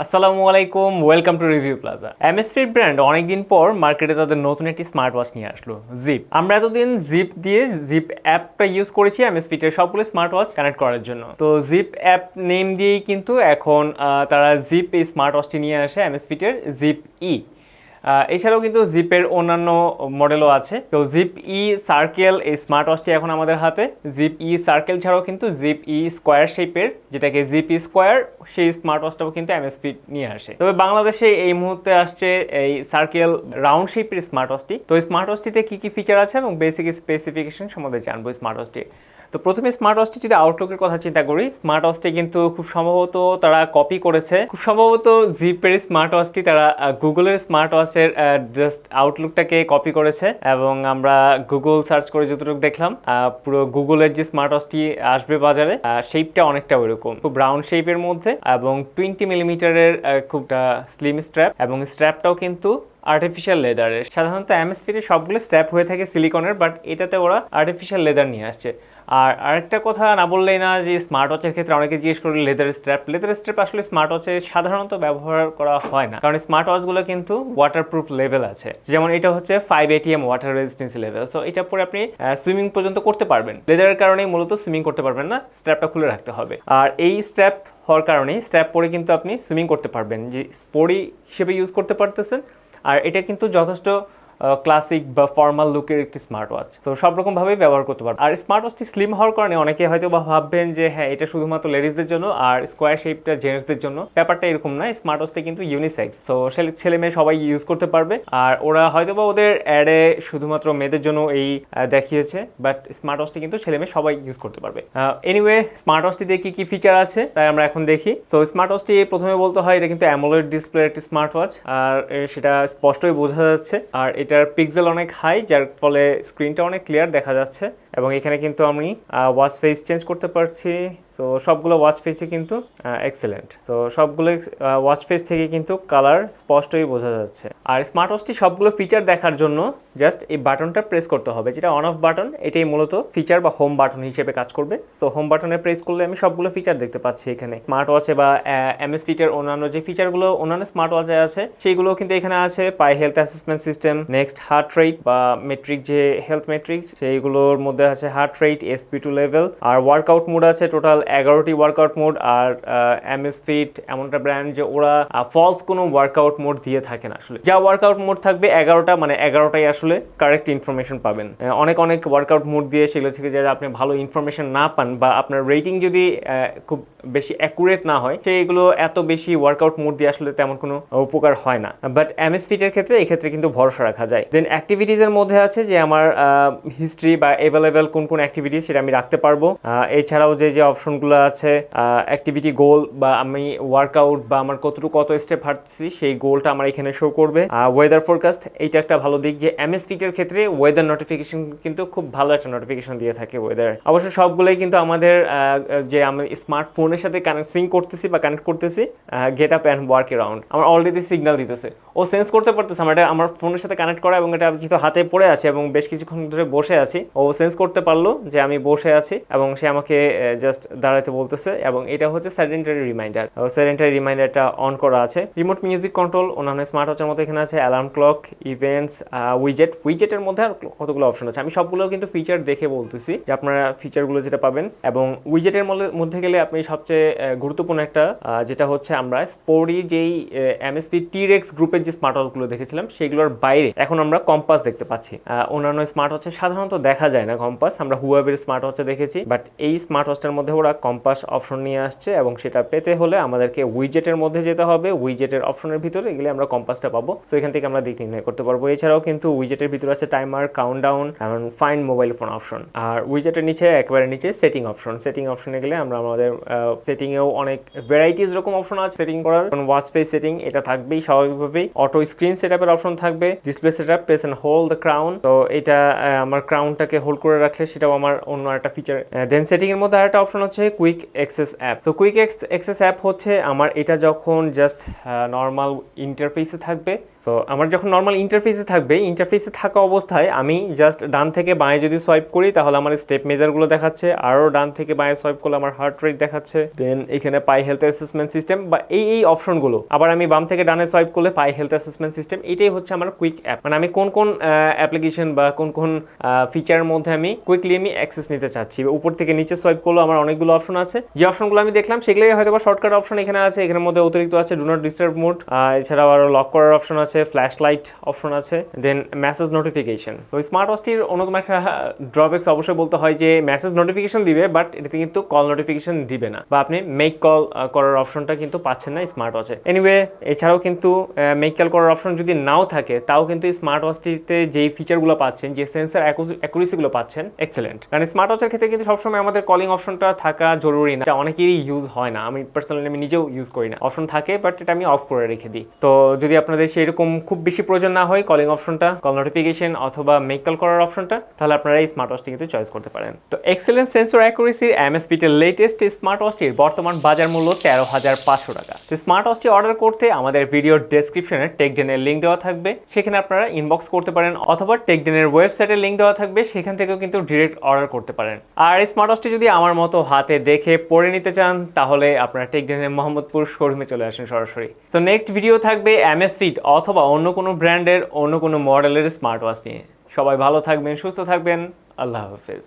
আসসালামু আলাইকুম, welcome to review plaza. Amazfit brand অনেকদিন পর মার্কেটে তাদের নতুন একটি স্মার্ট ওয়াচ নিয়ে আসলো, জিপ। আমরা এতদিন জিপ দিয়ে জিপ অ্যাপটা ইউজ করেছি Amazfit এর সবগুলো স্মার্ট ওয়াচ কানেক্ট করার জন্য। তো জিপ অ্যাপ নেম দিয়েই কিন্তু এখন তারা জিপ এই স্মার্ট ওয়াচটি নিয়ে আসে, Amazfit এর জিপ ই। এছাড়াও কিন্তু জিপের অন্যান্য মডেলও আছে। তো জিপ ই সার্কেল এই স্মার্ট ওয়াচটি এখন আমাদের হাতে। জিপ ই সার্কেল ছাড়াও কিন্তু জিপ ই স্কোয়ার শেপের, যেটাকে জিপ ই স্কোয়ার, সেই স্মার্ট ওয়াচটাও কিন্তু Amazfit নিয়ে আসে। তবে বাংলাদেশে এই মুহূর্তে আসছে এই সার্কেল রাউন্ড শেপের স্মার্ট ওয়াচটি। তো এই স্মার্ট ওয়াচটিতে কী কী ফিচার আছে এবং বেসিক স্পেসিফিকেশন সম্বন্ধে জানবো স্মার্ট ওয়াচটি। তো প্রথমে স্মার্ট ওয়াচটি যদি আউটলুকের কথা চিন্তা করি, স্মার্ট ওয়াচটি কিন্তু খুব সম্ভবত তারা কপি করেছে। খুব সম্ভবত জিপের স্মার্ট ওয়াচটি তারা গুগলের স্মার্ট ওয়াচের জাস্ট আউটলুকটাকে কপি করেছে। এবং আমরা গুগল সার্চ করে যতটুকু দেখলাম, পুরো গুগলের যে স্মার্ট ওয়াচটি আসবে বাজারে, শেপটা অনেকটা ওইরকম, খুব রাউন্ড শেপের মধ্যে এবং 20 মিলিমিটারের খুব স্লিম স্ট্র্যাপ, এবং স্ট্র্যাপটাও কিন্তু আর্টিফিশিয়াল লেদারের। সাধারণত Amazfit এর সবগুলো স্ট্র্যাপ হয়ে থাকে সিলিকনের, বাট এটাতে ওরা আর্টিফিশিয়াল লেদার নিয়ে আসছে। আর আরেকটা কথা না বললেই না, যে স্মার্ট ওয়াচের ক্ষেত্রে অনেকে জিজ্ঞেস করে লেদার স্ট্র্যাপ আসলে স্মার্ট ওয়াচে সাধারণত ব্যবহার করা হয় না, কারণ স্মার্ট ওয়াচগুলো কিন্তু ওয়াটারপ্রুফ লেভেল আছে। যেমন এটা হচ্ছে 5 ATM ওয়াটার রেজিস্ট্যান্সি লেভেল। সো এটা পরে আপনি সুইমিং পর্যন্ত করতে পারবেন। লেদারের কারণেই মূলত সুইমিং করতে পারবেন না, স্ট্র্যাপটা খুলে রাখতে হবে। আর এই স্ট্র্যাপ হওয়ার কারণেই স্ট্র্যাপ পরে কিন্তু আপনি সুইমিং করতে পারবেন, যে স্পোর্টি হিসেবে ইউজ করতে পারতেছেন। আর এটা কিন্তু যথেষ্ট ক্লাসিক বা ফর্মাল লুকের একটি স্মার্ট ওয়াচ। তো সব রকমভাবেই ব্যবহার করতে পারবেন। আর স্মার্ট ওয়াচটি স্লিম হওয়ার কারণে অনেকে হয়তো বা ভাববেন যে হ্যাঁ, এটা শুধুমাত্র লেডিসদের জন্য আর স্কোয়ার শেপটা জেন্টসদের জন্য। ব্যাপারটা এরকম না, স্মার্ট ওয়াচটা কিন্তু ইউনিসেক্স। তো ছেলে মেয়ে সবাই ইউজ করতে পারবে। আর ওরা হয়তো বা ওদের অ্যাডে শুধুমাত্র মেয়েদের জন্য এই দেখিয়েছে, বাট স্মার্ট ওয়াচটি কিন্তু ছেলে মেয়ে সবাই ইউজ করতে পারবে। এনিওয়ে, স্মার্ট ওয়াচটিতে কি কি ফিচার আছে তাই আমরা এখন দেখি। তো স্মার্ট ওয়াচটি প্রথমে বলতে হয় এটা কিন্তু AMOLED ডিসপ্লের একটি স্মার্ট ওয়াচ, আর সেটা স্পষ্টই বোঝা যাচ্ছে। আর এটার পিক্সেল অনেক হাই, যার ফলে স্ক্রিনটা অনেক ক্লিয়ার দেখা যাচ্ছে। এবং এখানে কিন্তু আমি ওয়াচ ফেস চেঞ্জ করতে পারছি। সো সবগুলো ওয়াচ ফেসই কিন্তু এক্সেলেন্ট। সো সবগুলো ওয়াচ ফেস থেকে কিন্তু কালার স্পষ্টই বোঝা যাচ্ছে। আর স্মার্ট ওয়াচটি সবগুলো ফিচার দেখার জন্য জাস্ট এই বাটনটা প্রেস করতে হবে, যেটা অন অফ বাটন। এটাই মূলত ফিচার বা হোম বাটন হিসেবে কাজ করবে। সো হোম বাটনে প্রেস করলে আমি সবগুলো ফিচার দেখতে পাচ্ছি এখানে। স্মার্ট ওয়াচে বা Amazfit এর অন্যান্য যে ফিচারগুলো অন্যান্য স্মার্ট ওয়াচে আছে, সেইগুলো কিন্তু এখানে আছে। PAI health assessment system, next heart rate বা মেট্রিক, যে হেলথ মেট্রিক, সেইগুলোর মধ্যে আছে হার্ট রেট, SP2 লেভেল। আর ওয়ার্কআউট মোড আছে টোটাল 11টি ওয়ার্কআউট মোড। আর Amazfit এমন একটা ব্র্যান্ড যে ওরা ফলস কোনো ওয়ার্কআউট মোড দিয়ে থাকে না। আসলে যা ওয়ার্কআউট মোড থাকবে 11টা, মানে 11টাই আসলে কারেক্ট ইনফরমেশন পাবেন। অনেক ওয়ার্কআউট মোড দিয়ে সেগুলো থেকে যদি আপনি ভালো ইনফরমেশন না পান, বা আপনার রেটিং যদি খুব বেশি অ্যাকুরেট না হয়, সেইগুলো এত বেশি ওয়ার্কআউট মোড দিয়ে আসলে তেমন কোনো উপকার হয় না। বাট Amazfit এর ক্ষেত্রে এই ক্ষেত্রে কিন্তু ভরসা রাখা যায়। দেন অ্যাক্টিভিটিজের মধ্যে আছে যে আমার হিস্ট্রি বা অ্যাভেলেবেল কোন কোন অ্যাক্টিভিটিস, সেটা আমি রাখতে পারবো। এছাড়াও যে অপশনগুলো আছে, অ্যাক্টিভিটি গোল বা আমি ওয়ার্কআউট বা আমার কত স্টেপ হাঁটছি, সেই গোলটা আমার এখানে শো করবে। ওয়েদার ফোরকাস্ট, এইটা একটা ভালো দিক যে Amazfit এর ক্ষেত্রে ওয়েদার নোটিফিকেশন কিন্তু খুব ভালো একটা নোটিফিকেশন দিয়ে থাকে ওয়েদার। অবশ্য সবগুলোই কিন্তু আমাদের যে আমি স্মার্টফোনের সাথে সিঙ্ক করতেছি বা কানেক্ট করতেছি, get up and work around, আমার অলরেডি সিগন্যাল দিতেছে, ও সেন্স করতে পারতেছে আমার ফোনের সাথে কানেক্ট করা, এবং এটা যেহেতু হাতে পড়ে আছে এবং বেশ কিছুক্ষণ ধরে বসে আছি, ও সেন্স করতে পারলো যে আমি বসে আছি, এবং সে আমাকে জাস্ট দাঁড়াতে বলতেছে। এবং এটা হচ্ছে সেডেন্টারি রিমাইন্ডার, সেডেন্টারি রিমাইন্ডারটা অন করা আছে। রিমোট মিউজিক কন্ট্রোল অন্যান্য স্মার্ট ওয়াচের মধ্যে এখানে আছে। অ্যালার্ম ক্লক, ইভেন্টস, উইজেটের মধ্যে আর কতগুলো অপশন আছে, আমি সবগুলো কিন্তু ফিচার দেখে বলতেছি যে আপনারা ফিচারগুলো যেটা পাবেন। এবং উইজেটের মধ্যে গেলে আপনি সবচেয়ে গুরুত্বপূর্ণ একটা, যেটা হচ্ছে আমরা স্পোর্টি যেই Amazfit T-Rex গ্রুপের যে স্মার্ট ওয়াচগুলো দেখেছিলাম, সেগুলোর বাইরে এখন আমরা কম্পাস দেখতে পাচ্ছি। অন্যান্য স্মার্ট ওয়াচে সাধারণত দেখা যায় না কম্পাস, আমরা হুয়াওয়ের স্মার্ট ওয়াচে দেখেছি, বাট এই স্মার্ট ওয়াচটার মধ্যে ওরা কম্পাস অপশন নিয়ে আসছে। এবং সেটা পেতে হলে আমাদেরকে উইজেটের মধ্যে যেতে হবে। উইজেটের অপশনের ভিতরে গেলে আমরা কম্পাসটা পাবো। সো এখান থেকে আমরা দিক নির্ণয় করতে পারবো। এছাড়াও কিন্তু উইজেটের ভিতরে আছে টাইমার, কাউন্টডাউন, এবং ফাইন্ড মোবাইল ফোন অপশন। আর উইজেটের নিচে একেবারে নিচে সেটিং অপশনে গেলে আমরা আমাদের সেটিংয়েও অনেক ভ্যারাইটিস রকম অপশন আছে সেটিং করার। ওয়াচ ফেস সেটিং এটা থাকবেই স্বাভাবিকভাবেই। অটো স্ক্রিন সেটআপের অপশন থাকবে, display display setup, press and hold the crown. তো এটা আমার ক্রাউনটাকে হোল্ড করে রাখলে সেটাও আমার অন্য একটা ফিচার। দেন সেটিং এর মধ্যে আরেকটা অপশন হচ্ছে quick access app. So quick access app হচ্ছে আমার এটা যখন জাস্ট নর্মাল ইন্টারফেসে থাকবে। সো আমার যখন নর্মাল ইন্টারফেসে থাকবে, ইন্টারফেসে থাকা অবস্থায় আমি জাস্ট ডান থেকে বাঁয়ে যদি সোয়াইপ করি তাহলে আমার স্টেপ মেজারগুলো দেখাচ্ছে, আরও ডান থেকে বাঁয়ে সোয়াইপ করলে আমার হার্ট রেট দেখাচ্ছে। দেন এখানে পাই হেলথ অ্যাসেসমেন্ট সিস্টেম বা এই অপশনগুলো। আবার আমি বাম থেকে ডানে সোয়াইপ করলে পাই হেলথ অ্যাসেসমেন্ট সিস্টেম। এটাই হচ্ছে আমার কুইক অ্যাপ, মানে আমি কোন কোন অ্যাপ্লিকেশন বা কোন কোন ফিচারের মধ্যে আমি কুইকলি আমি অ্যাক্সেস নিতে চাচ্ছি। উপর থেকে নিচে সোয়াইপ করলে আমার অনেকগুলো অপশন আছে, যে অপশনগুলো আমি দেখলাম সেগুলোই হয়তো বা শর্টকাট অপশন এখানে আছে। এখানের মধ্যে অতিরিক্ত আছে ডু নট ডিস্টার্ব মোড, এছাড়াও আরও লক করার অপশন আছে, ফ্ল্যাশ লাইট অপশন আছে, দেন মেসেজ নোটিফিকেশন। তো স্মার্ট ওয়াচটির অন্যতম একটা ড্রব্যাকস অবশ্যই বলতে হয় যে মেসেজ নোটিফিকেশন দিবে, বাট এটাতে কিন্তু কল নোটিফিকেশন দিবে না, বা আপনি মেক কল করার অপশনটা কিন্তু পাচ্ছেন না স্মার্ট ওয়াচে। এনিওয়ে এছাড়াও কিন্তু মেক কল করার অপশন যদি নাও থাকে তাও কিন্তু স্মার্ট ওয়াচটিতে যেই ফিচারগুলো পাচ্ছেন, যে সেন্সর অ্যাকুরেসিগুলো পাচ্ছেন, এক্সেলেন্ট। কারণ স্মার্ট ওয়াচের ক্ষেত্রে কিন্তু সবসময় আমাদের কলিং অপশনটা থাকা জরুরি না, অনেকেরই ইউজ হয় না। আমি পার্সোনালি আমি নিজেও ইউজ করি না, অপশন থাকে বাট এটা আমি অফ করে রেখে দিই। তো যদি আপনাদের সেরকম খুব বেশি প্রয়োজন না হয় কলিং অপশনটা, কল নোটিফিকেশন অথবা মেক কল করার অপশনটা, তাহলে আপনারা এই স্মার্ট ওয়াচটি কিন্তু চয়েস করতে পারেন। তো এক্সেলেন্ট সেন্সর অ্যাকুরেসির Amazfitের লেটেস্ট স্মার্ট ওয়াচটির বর্তমান বাজার মূল্য 13,500 টাকা। তো স্মার্ট ওয়াচটি অর্ডার করতে আমাদের ভিডিওর ডেসক্রিপশনে টেকডেনের লিঙ্ক দেওয়া থাকবে, সেখানে আপনারা ইনবক্স করতে পারেন, অথবা টেকডেনের ওয়েবসাইটের লিঙ্ক দেওয়া থাকবে, সেখান থেকেও কিন্তু ডিরেক্ট অর্ডার করতে পারেন। আর এই স্মার্ট ওয়াচটি যদি আমার মতো হাতে দেখে পরে নিতে চান তাহলে আপনারা টেকডেনের মোহাম্মদপুর শোরুমে চলে আসেন সরাসরি। সো নেক্সট ভিডিও থাকবে Amazfit অথবা অন্য কোনো ব্র্যান্ডের অন্য কোনো মডেলের স্মার্ট ওয়াচ নিয়ে। সবাই ভালো থাকবেন, সুস্থ থাকবেন, আল্লাহ হাফেজ।